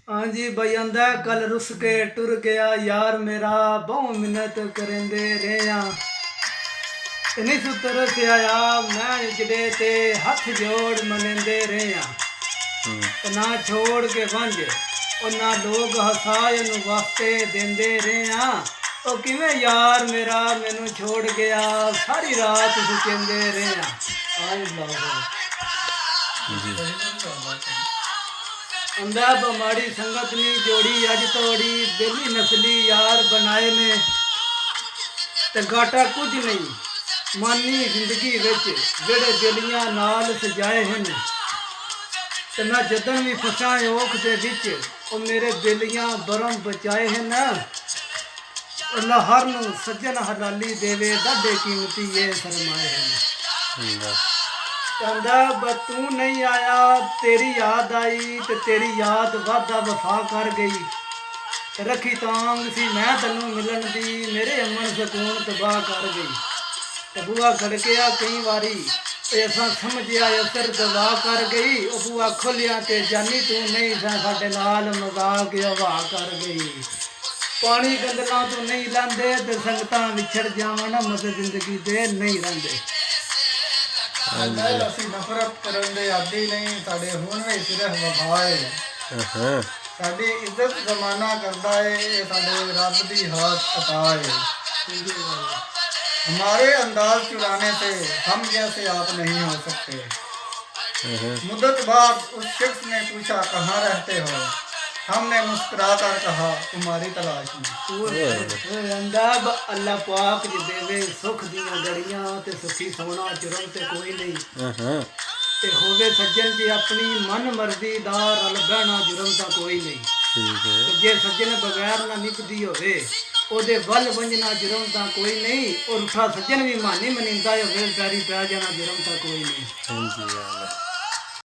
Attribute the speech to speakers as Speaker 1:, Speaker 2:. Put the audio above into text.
Speaker 1: हाँ जी भाई आंदा कल रुस के टुर गया यार मेरा बहु मिन्नत करेंदे रेया इन्हीं सुतर से आया मैं जड़े ते हथ जोड़ मनेंदे रेया ना छोड़ के वंज और ना लोग हसाए नु वास्ते देंदे रेया ओ किवें यार मेरा मैनू छोड़ गया सारी रात सुचेंदे रेया
Speaker 2: जी
Speaker 1: अंदा माड़ी संगत नी जोड़ी अज तोड़ी बेली नस्ली यार बनाए ने ते घाटा कुछ नहीं मानी जिंदगी विच जेड़े बेलियां नाल सजाए हैं ते मैं जदन भी फसा औख दे विच ओ मेरे बेलियां बरम बचाए हैं ना अल्लाह हर नू सज्जन हलाली देवे डाडे कीमती ये सरमाए हैं कहंदा ब तू नहीं आया तेरी याद आई ते तेरी याद वादा वफा कर गई रखी तांग सी मैं तैनू मिलन दी मेरे अमन सकून तबाह कर गई ते बुआ खड़किया कई वारी ते असां समझिया असर दवा कर गई ओ बुआ खोलिया ते जानी तू नहीं सा साडे नाल मजाक हवा कर गई पानी गंदला तू नहीं लांदे ते संगतां विछड़ जावन मदद जिंदगी दे नहीं रहिंदे
Speaker 3: ਅਸੀਂ ਨਫ਼ਰਤ ਕਰਨ ਦੇ ਆਦੀ ਨਹੀਂ ਸਾਡੇ ਹੁਣ ਵੀ ਸਿਰਫ ਵਫਾ ਹੈ ਸਾਡੀ ਇੱਜ਼ਤ ਜ਼ਮਾਨਾ ਕਰਦਾ ਹੈ ਇਹ ਸਾਡੇ ਰੱਬ ਦੀ ਹਾਸ ਅਤਾ ਹੈ हमारे अंदाज चुराने से हम जैसे आप नहीं हो सकते मुद्दत बाद उस शख्स ने पूछा कहाँ रहते हो हमने मुस्कुरा कर कहा तुम्हारी तलाश में
Speaker 1: अल्लाह पाक जी देवे सुख दियां गड़ियां ते सुखी सोना चुरम ते कोई नहीं ते होवे सज्जन जी अपनी मन मर्जी दा रल बहना जुर्म ता कोई नहीं
Speaker 2: ठीक है
Speaker 1: ते जे सज्जन बगैर ना निभदी होवे ओदे वल वंजना जुर्म ता कोई नहीं और उठा सज्जन भी मानी मनिंदा होवे पैरी पै जाना जुर्म ता कोई नहीं
Speaker 2: हाँ जी